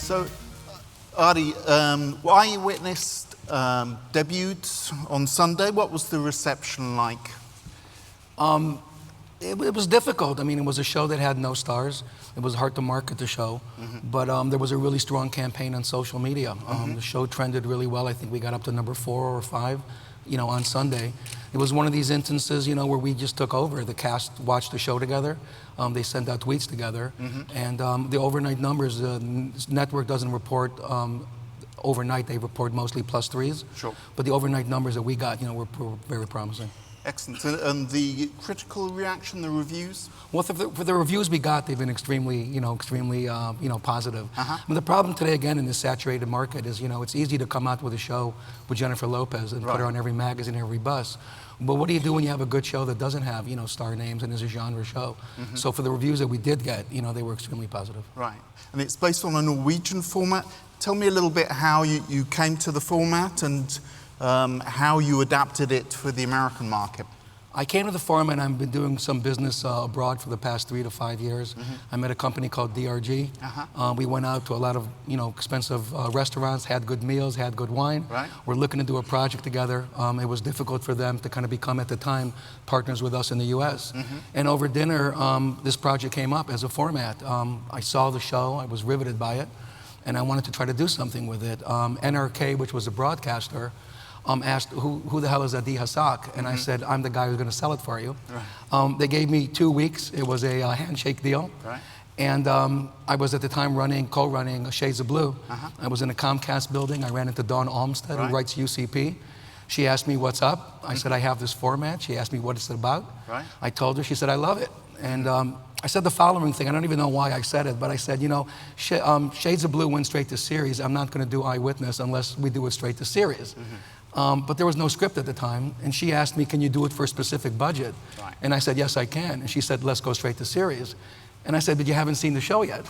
So, Artie, Eyewitness debuted on Sunday. What was the reception like? It was difficult. I mean, it was a show that had no stars. It was hard to market the show, but there was a really strong campaign on social media. The show trended really well. I think we got up to number 4 or 5, on Sunday. It was one of these instances, where we just took over. The cast watched the show together. They sent out tweets together, and the overnight numbers. The network doesn't report overnight. They report mostly +3s. Sure. But the overnight numbers that we got, were very promising. Excellent. And the critical reaction, the reviews? Well, for the reviews we got, they've been extremely positive. I mean, the problem today, again, in this saturated market is, it's easy to come out with a show with Jennifer Lopez and put her on every magazine, every bus. But what do you do when you have a good show that doesn't have, star names and is a genre show? So for the reviews that we did get, they were extremely positive. Right. And it's based on a Norwegian format. Tell me a little bit how you came to the format and how you adapted it for the American market. I came to the format and I've been doing some business abroad for the past 3 to 5 years. I met a company called DRG. We went out to a lot of expensive restaurants, had good meals, had good wine. Right. We're looking to do a project together. It was difficult for them to kind of become, at the time, partners with us in the US. And over dinner, this project came up as a format. I saw the show, I was riveted by it, and I wanted to try to do something with it. NRK, which was a broadcaster, asked, who the hell is Adi Hasak? And I said, I'm the guy who's going to sell it for you. Right. They gave me 2 weeks. It was a handshake deal. Right. And I was at the time co-running Shades of Blue. I was in a Comcast building. I ran into Dawn Olmsted, who writes UCP. She asked me, what's up? I said, I have this format. She asked me what it's about. Right. I told her. She said, I love it. And I said the following thing. I don't even know why I said it, but I said, Shades of Blue went straight to series. I'm not going to do Eyewitness unless we do it straight to series. But there was no script at the time, and she asked me, can you do it for a specific budget? Right. And I said, yes, I can. And she said, let's go straight to series. And I said, but you haven't seen the show yet.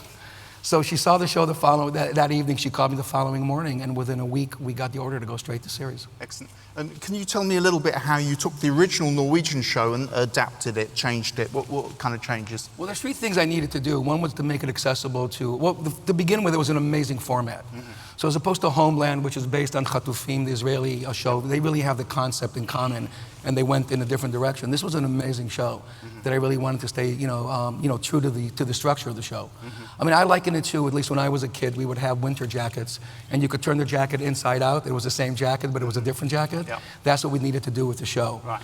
So she saw the show that evening. She called me the following morning, and within a week, we got the order to go straight to series. Excellent. And can you tell me a little bit how you took the original Norwegian show and adapted it, changed it? What kind of changes? Well, there's 3 things I needed to do. One was to make it accessible to begin with, it was an amazing format. So as opposed to Homeland, which is based on Chatufim, the Israeli show, they really have the concept in common, and they went in a different direction. This was an amazing show that I really wanted to stay, true to the structure of the show. I mean, I liken it to, at least when I was a kid, we would have winter jackets, and you could turn the jacket inside out. It was the same jacket, but it was a different jacket. Yeah. That's what we needed to do with the show. Right.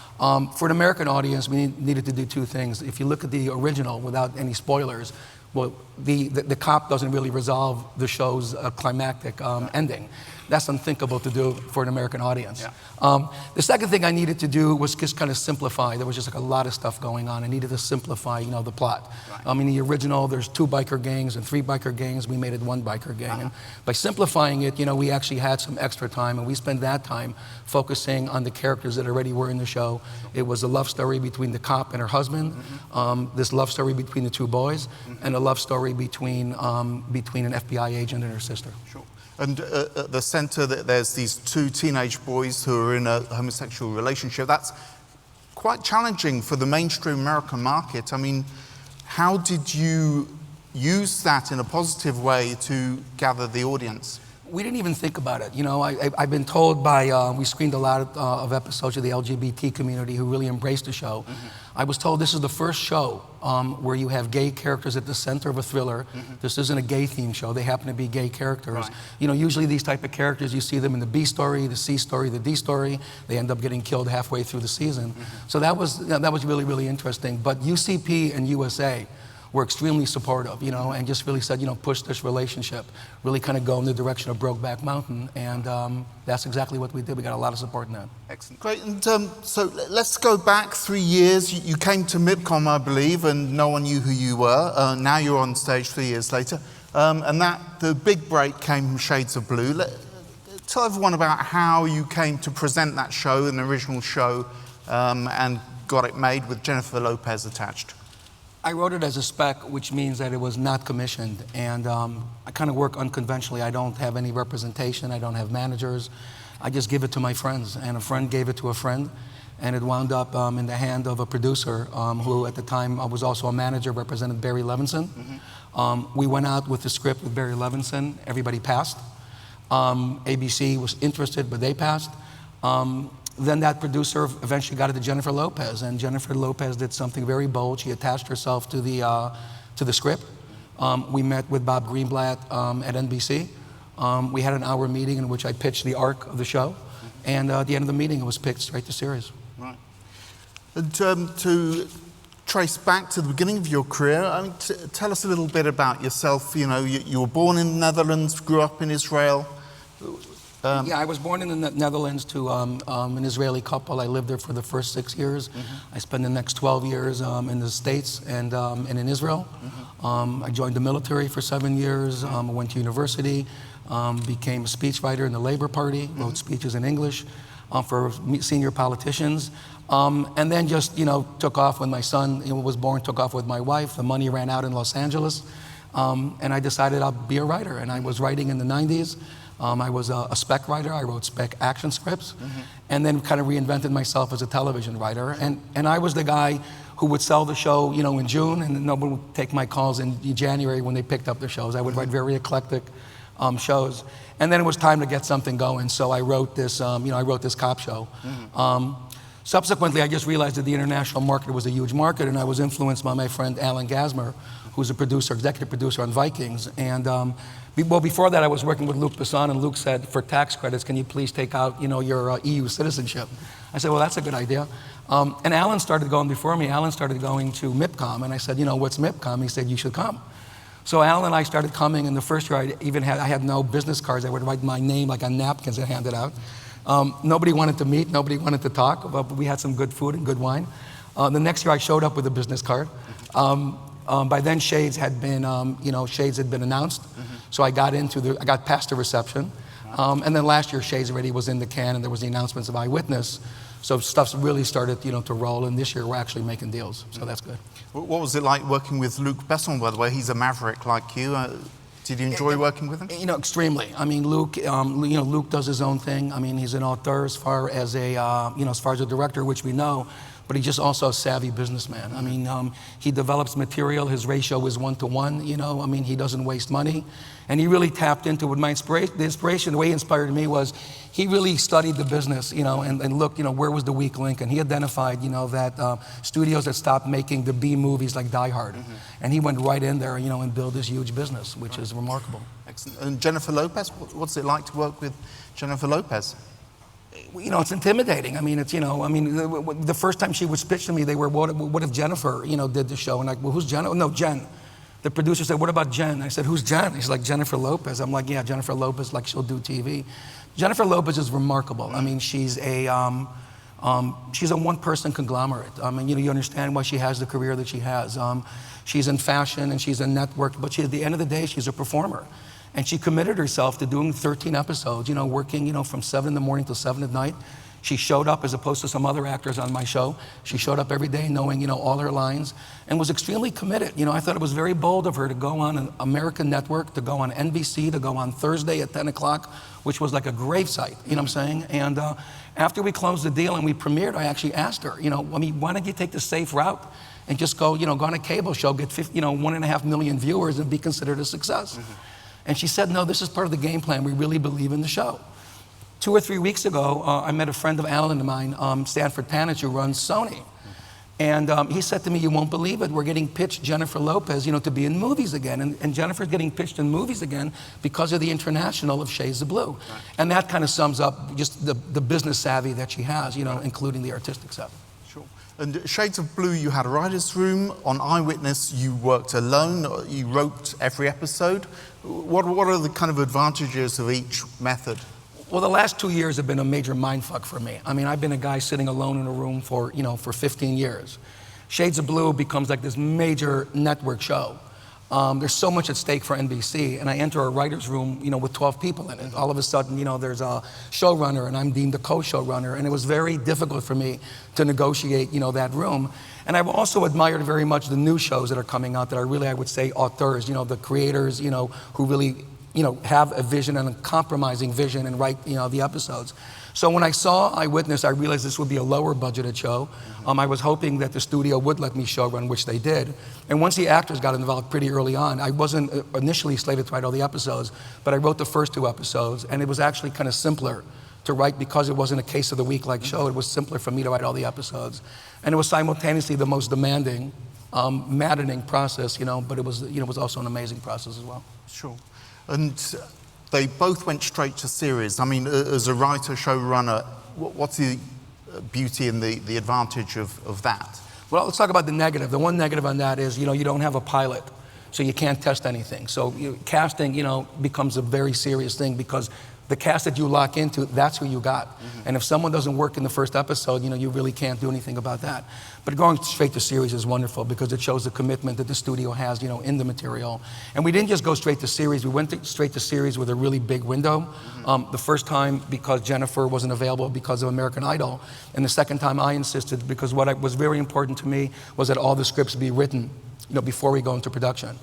For an American audience, we needed to do 2 things. If you look at the original, without any spoilers, well, the cop doesn't really resolve the show's climactic ending. That's unthinkable to do for an American audience. Yeah. The second thing I needed to do was just kind of simplify. There was just like a lot of stuff going on. I needed to simplify, the plot. Right. In the original, there's 2 biker gangs and 3 biker gangs. We made it 1 biker gang. And by simplifying it, we actually had some extra time, and we spent that time focusing on the characters that already were in the show. It was a love story between the cop and her husband, this love story between the 2 boys, and a love story between an FBI agent and her sister. Sure. And at the center, there's these 2 teenage boys who are in a homosexual relationship. That's quite challenging for the mainstream American market. I mean, how did you use that in a positive way to gather the audience? We didn't even think about it. I've been told we screened a lot of episodes of the LGBT community who really embraced the show. I was told this is the first show where you have gay characters at the center of a thriller. This isn't a gay themed show. They happen to be gay characters. Right. Usually these type of characters, you see them in the B story, the C story, the D story. They end up getting killed halfway through the season. So that was really, really interesting. But UCP and USA were extremely supportive, and just really said, push this relationship, really kind of go in the direction of Brokeback Mountain, and that's exactly what we did. We got a lot of support in that. Excellent. Great. And so let's go back 3 years. You came to MIPCOM, I believe, and no one knew who you were. Now you're on stage 3 years later. And the big break came from Shades of Blue. Tell everyone about how you came to present that show, an original show, and got it made with Jennifer Lopez attached. I wrote it as a spec, which means that it was not commissioned, and I kind of work unconventionally. I don't have any representation. I don't have managers. I just give it to my friends, and a friend gave it to a friend, and it wound up in the hand of a producer who at the time was also a manager, represented Barry Levinson. We went out with the script with Barry Levinson, everybody passed. ABC was interested, but they passed. Then that producer eventually got it to Jennifer Lopez, and Jennifer Lopez did something very bold. She attached herself to the script. We met with Bob Greenblatt at NBC. We had an hour meeting in which I pitched the arc of the show, and at the end of the meeting, it was picked straight to series. Right. And to trace back to the beginning of your career, I mean, tell us a little bit about yourself. You know, you were born in the Netherlands, grew up in Israel. Yeah, I was born in the Netherlands to an Israeli couple. I lived there for the first 6 years. I spent the next 12 years in the States and in Israel. I joined the military for 7 years. I went to university, became a speechwriter in the Labour Party, wrote speeches in English for senior politicians. And then just, took off when my son was born, took off with my wife. The money ran out in Los Angeles. And I decided I'll be a writer. And I was writing in the 90s. I was a spec writer. I wrote spec action scripts, and then kind of reinvented myself as a television writer. And I was the guy who would sell the show, in June, and then nobody would take my calls in January when they picked up their shows. I would write very eclectic shows. And then it was time to get something going, so I wrote this, I wrote this cop show. Subsequently, I just realized that the international market was a huge market, and I was influenced by my friend Alan Gasmer, who's a producer, executive producer on Vikings. And before that, I was working with Luc Besson, and Luc said, for tax credits, can you please take out, your EU citizenship? I said, well, that's a good idea. And Alan started going before me. Alan started going to MIPCOM, and I said, what's MIPCOM? He said, you should come. So Alan and I started coming, and the first year I had no business cards. I would write my name like on napkins and hand it out. Nobody wanted to meet, nobody wanted to talk, but we had some good food and good wine. The next year I showed up with a business card. By then Shades had been, Shades had been announced. So I got past the reception. And then last year Shades already was in the can, and there was the announcements of Eyewitness. So stuff really started, to roll, and this year we're actually making deals, so that's good. What was it like working with Luc Besson, by the way? He's a maverick like you. Did you enjoy working with him? Extremely. I mean, Luc, Luc does his own thing. I mean, he's an author as far as a director, which we know, but he's just also a savvy businessman. I mean, he develops material. His ratio is 1-to-1. I mean, he doesn't waste money, and he really tapped into what the inspiration. The way he inspired me was he really studied the business, and looked, where was the weak link, and he identified, that studios that stopped making the B movies like Die Hard, and he went right in there, and built this huge business, which is remarkable. Excellent. And Jennifer Lopez, what's it like to work with Jennifer Lopez? It's intimidating. I mean, the first time she was pitched to me, they were, what if Jennifer, did the show? And like, well, who's Jen? Oh, no, Jen. The producer said, what about Jen? I said, who's Jen? He's like, Jennifer Lopez. I'm like, yeah, Jennifer Lopez, like she'll do TV. Jennifer Lopez is remarkable. I mean, she's a one-person conglomerate. I mean, you understand why she has the career that she has. She's in fashion and she's in network, but at the end of the day, she's a performer. And she committed herself to doing 13 episodes, working, from 7 in the morning till 7 at night. She showed up, as opposed to some other actors on my show. She showed up every day knowing, all her lines, and was extremely committed. I thought it was very bold of her to go on an American network, to go on NBC, to go on Thursday at 10 o'clock, which was like a gravesite, what I'm saying? And after we closed the deal and we premiered, I actually asked her, why don't you take the safe route and just go, go on a cable show, get 1.5 million viewers and be considered a success? And she said, no, this is part of the game plan. We really believe in the show. 2 or 3 weeks ago, I met a friend of Alan of mine, Stanford Panich, who runs Sony. And he said to me, you won't believe it, we're getting pitched Jennifer Lopez, to be in movies again. And Jennifer's getting pitched in movies again because of the international of Shades of Blue. Right. And that kind of sums up just the business savvy that she has, including the artistic savvy. Sure. And Shades of Blue, you had a writer's room. On Eyewitness, you worked alone. You wrote every episode. What are the kind of advantages of each method? Well, the last 2 years have been a major mindfuck for me. I mean, I've been a guy sitting alone in a room for 15 years. Shades of Blue becomes like this major network show. There's so much at stake for NBC, and I enter a writer's room, with 12 people in it. All of a sudden, there's a showrunner, and I'm deemed a co-showrunner, and it was very difficult for me to negotiate, that room. And I've also admired very much the new shows that are coming out that are really, I would say, auteurs, the creators, who really, have a vision and a compromising vision and write, the episodes. So when I saw Eyewitness, I realized this would be a lower budgeted show. I was hoping that the studio would let me showrun, which they did. And once the actors got involved pretty early on, I wasn't initially slated to write all the episodes, but I wrote the first 2 episodes, and it was actually kind of simpler to write because it wasn't a case of the week like show. It was simpler for me to write all the episodes. And it was simultaneously the most demanding, maddening process, but it was also an amazing process as well. Sure. And they both went straight to series. I mean, as a writer, showrunner, what's the beauty and the advantage of that? Well, let's talk about the negative. The one negative on that is, you don't have a pilot, so you can't test anything. So casting, becomes a very serious thing because the cast that you lock into, that's who you got. And if someone doesn't work in the first episode, you really can't do anything about that. But going straight to series is wonderful because it shows the commitment that the studio has, in the material. And we didn't just go straight to series, we went straight to series with a really big window. The first time because Jennifer wasn't available because of American Idol. And the second time I insisted because what was very important to me was that all the scripts be written, before we go into production.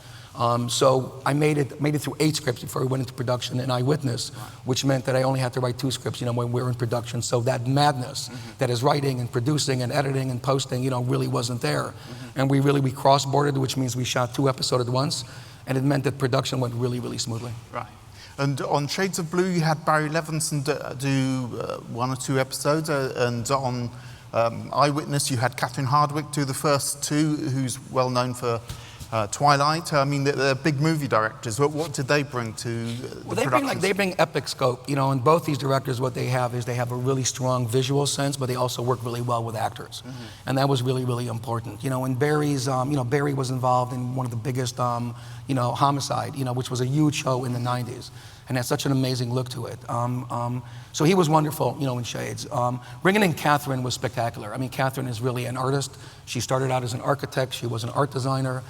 So I made it through 8 scripts before we went into production in Eyewitness, which meant that I only had to write 2 scripts, when we were in production. So that madness that is writing and producing and editing and posting, really wasn't there. And we cross-bordered, which means we shot 2 episodes at once, and it meant that production went really, really smoothly. Right. And on Shades of Blue, you had Barry Levinson do 1 or 2 episodes, and on Eyewitness, you had Catherine Hardwicke do the first 2, who's well known for Twilight. I mean, they're big movie directors. What did they bring to the productions? They bring epic scope. And both these directors, what they have is they have a really strong visual sense, but they also work really well with actors. And that was really, really important. And Barry's, Barry was involved in one of the biggest, Homicide, which was a huge show in the 90s. And had such an amazing look to it. So he was wonderful, in Shades. Bringing in Catherine was spectacular. I mean, Catherine is really an artist. She started out as an architect. She was an art designer.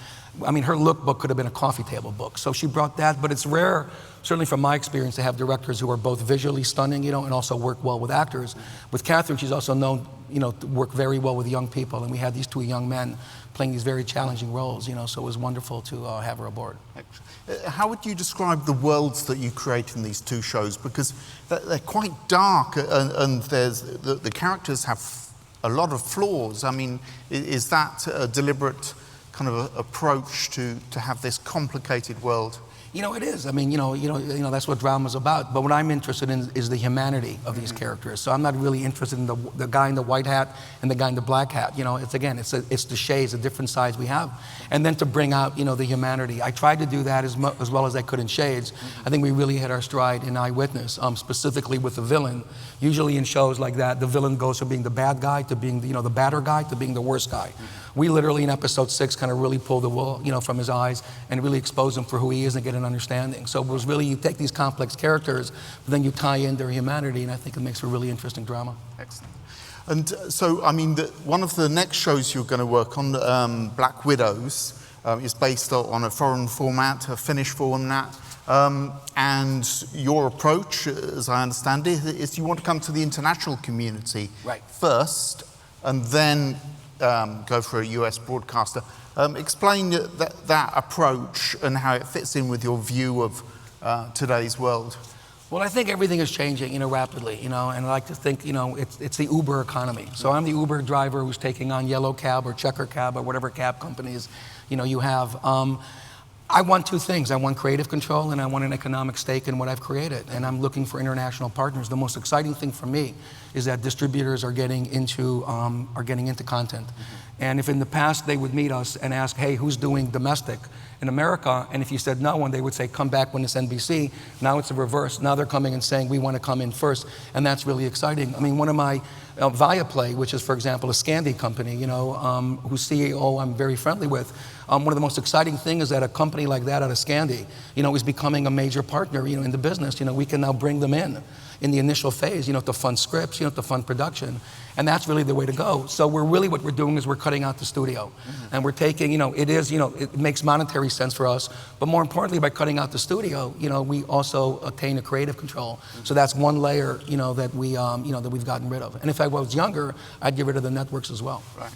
I mean, her lookbook could have been a coffee table book. So she brought that, but it's rare, certainly from my experience, to have directors who are both visually stunning, and also work well with actors. With Catherine, she's also known, to work very well with young people, and we had these 2 young men playing these very challenging roles, so it was wonderful to have her aboard. How would you describe the worlds that you create in these 2 shows? Because they're quite dark, and there's the characters have a lot of flaws. I mean, is that a deliberate kind of approach to have this complicated world? It is. I mean, that's what drama's about. But what I'm interested in is the humanity of these characters. So I'm not really interested in the guy in the white hat and the guy in the black hat. It's the shades, the different sides we have. And then to bring out, the humanity. I tried to do that as well as I could in Shades. I think we really hit our stride in Eyewitness, specifically with the villain. Usually in shows like that, the villain goes from being the bad guy to being, the badder guy to being the worst guy. We literally in episode 6 kind of really pulled the wool, from his eyes and really expose him for who he is and get an understanding. So it was really, you take these complex characters, but then you tie in their humanity, and I think it makes for really interesting drama. Excellent. And so, I mean, one of the next shows you're going to work on, Black Widows, is based on a foreign format, a Finnish format. And your approach, as I understand it, is you want to come to the international community first, and then go for a US broadcaster. Explain that approach and how it fits in with your view of today's world. Well, I think everything is changing, rapidly, and I like to think, it's the Uber economy. So I'm the Uber driver who's taking on Yellow Cab or Checker Cab or whatever cab companies, you have. I want 2 things. I want creative control and I want an economic stake in what I've created. And I'm looking for international partners. The most exciting thing for me is that distributors are getting into content. And if in the past they would meet us and ask, hey, who's doing domestic in America? And if you said no, and they would say, come back when it's NBC. Now it's the reverse. Now they're coming and saying, we want to come in first. And that's really exciting. I mean, one of my, Viaplay, which is, for example, a Scandi company, whose CEO I'm very friendly with, one of the most exciting things is that a company like that out of Scandi, is becoming a major partner, in the business. We can now bring them in the initial phase, to fund scripts, to fund production. And that's really the way to go. So what we're doing is we're cutting out the studio. And we're taking, it makes monetary sense for us, but more importantly, by cutting out the studio, we also attain a creative control. So that's one layer, that we've gotten rid of. And if I was younger, I'd get rid of the networks as well. Right.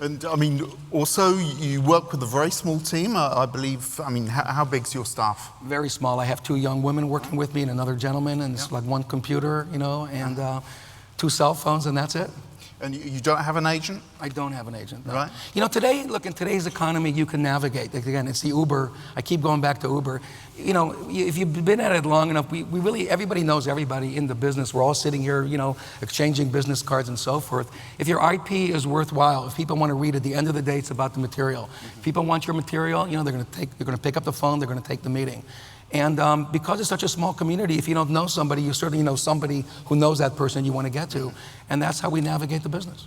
And I mean, also you work with a very small team, I believe. I mean, how big's your staff? Very small. I have 2 young women working with me and another gentleman, and it's like 1 computer, you know, and 2 cell phones, and that's it. And you don't have an agent? I don't have an agent, no. Right. You know, today, look, in today's economy, you can navigate. Like, again, it's the Uber. I keep going back to Uber. You know, if you've been at it long enough, we really, everybody knows everybody in the business. We're all sitting here, you know, exchanging business cards and so forth. If your IP is worthwhile, if people want to read it, at the end of the day, it's about the material. If people want your material, you know, they're going to pick up the phone, they're going to take the meeting. And because it's such a small community, if you don't know somebody, you certainly know somebody who knows that person you want to get to. And that's how we navigate the business.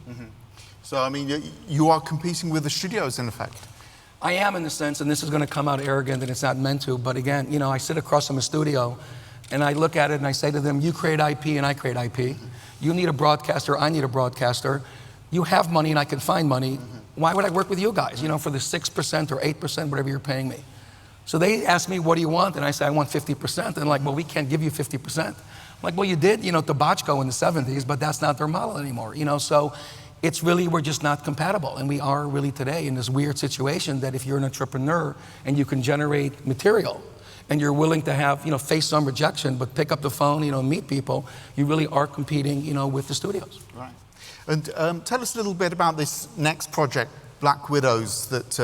So, I mean, you are competing with the studios, in effect. I am, in the sense, and this is going to come out arrogant and it's not meant to, but again, you know, I sit across from a studio and I look at it and I say to them, you create IP and I create IP. You need a broadcaster, I need a broadcaster. You have money and I can find money. Why would I work with you guys, you know, for the 6% or 8%, whatever you're paying me? So they ask me, what do you want? And I say, I want 50%. And they're like, well, we can't give you 50%. I'm like, well, you did, you know, to Bochco in the 70s, but that's not their model anymore, you know? So it's really, we're just not compatible. And we are really today in this weird situation that if you're an entrepreneur and you can generate material and you're willing to have, you know, face some rejection, but pick up the phone, you know, meet people, you really are competing, you know, with the studios. Right. And tell us a little bit about this next project, Black Widows, that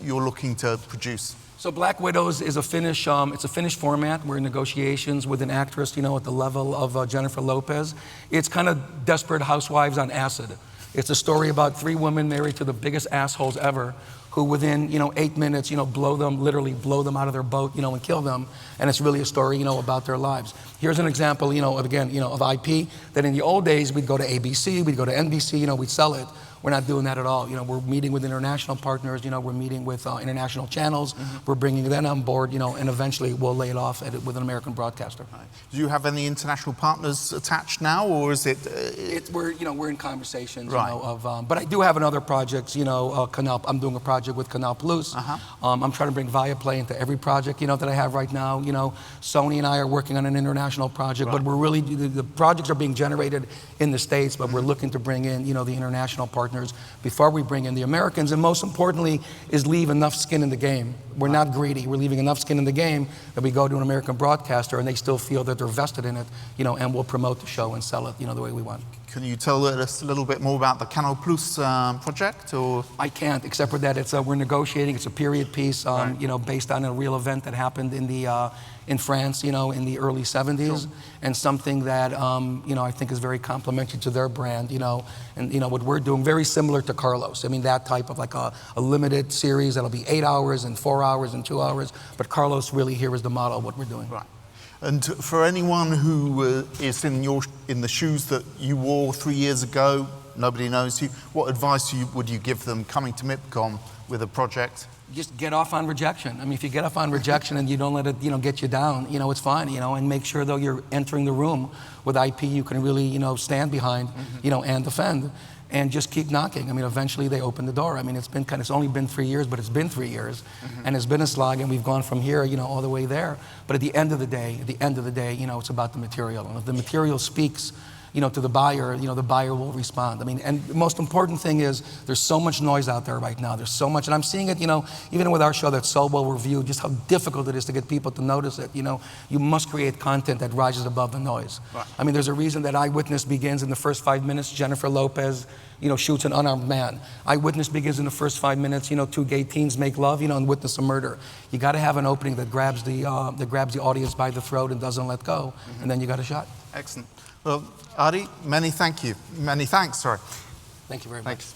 you're looking to produce. So Black Widows is a Finnish, it's a Finnish format. We're in negotiations with an actress, you know, at the level of Jennifer Lopez. It's kind of Desperate Housewives on acid. It's a story about 3 women married to the biggest assholes ever, who within, you know, 8 minutes, you know, literally blow them out of their boat, you know, and kill them. And it's really a story, you know, about their lives. Here's an example, you know, of, again, you know, of IP, that in the old days, we'd go to ABC, we'd go to NBC, you know, we'd sell it. We're not doing that at all. You know, we're meeting with international partners, you know, we're meeting with international channels, we're bringing them on board, you know, and eventually we'll lay it off with an American broadcaster. Right. Do you have any international partners attached now, or is it? We're in conversations, right. You know, but I do have another project, you know, I'm doing a project with Canal Cruise. I'm trying to bring Viaplay into every project, you know, that I have right now. You know, Sony and I are working on an international project, but we're really, the projects are being generated in the States, but we're looking to bring in, you know, the international partners before we bring in the Americans, and most importantly is leave enough skin in the game. We're not greedy. We're leaving enough skin in the game that we go to an American broadcaster and they still feel that they're vested in it, you know, and we'll promote the show and sell it, you know, the way we want. Can you tell us a little bit more about the Canal Cruise project, or? I can't, except for that it's we're negotiating. It's a period piece, you know, based on a real event that happened in France, you know, in the early 70s, and something that, you know, I think is very complimentary to their brand, you know, and, you know, what we're doing, very similar to Carlos. I mean, that type of like a limited series that'll be 8 hours and 4 hours and 2 hours, but Carlos really here is the model of what we're doing. Right. And for anyone who is in the shoes that you wore 3 years ago, nobody knows you, what advice would you give them coming to MIPCOM with a project? Just get off on rejection. I mean, if you get off on rejection and you don't let it, you know, get you down, you know, it's fine, you know, and make sure though you're entering the room with IP you can really, you know, stand behind, you know, and defend, and just keep knocking. I mean, eventually they open the door. I mean, it's only been 3 years, but it's been 3 years, and it's been a slog, and we've gone from here, you know, all the way there. But at the end of the day, you know, it's about the material. And if the material speaks, you know, to the buyer, you know, the buyer will respond. I mean, and the most important thing is there's so much noise out there right now. There's so much, and I'm seeing it, you know, even with our show that's so well reviewed, just how difficult it is to get people to notice it. You know, you must create content that rises above the noise. Right. I mean, there's a reason that Eyewitness begins in the first 5 minutes. Jennifer Lopez, you know, shoots an unarmed man. Eyewitness begins in the first 5 minutes. You know, 2 gay teens make love, you know, and witness a murder. You got to have an opening that grabs the audience by the throat and doesn't let go, and then you got a shot. Excellent. Well, Adi, many thanks, sorry. Thank you very much. Thanks.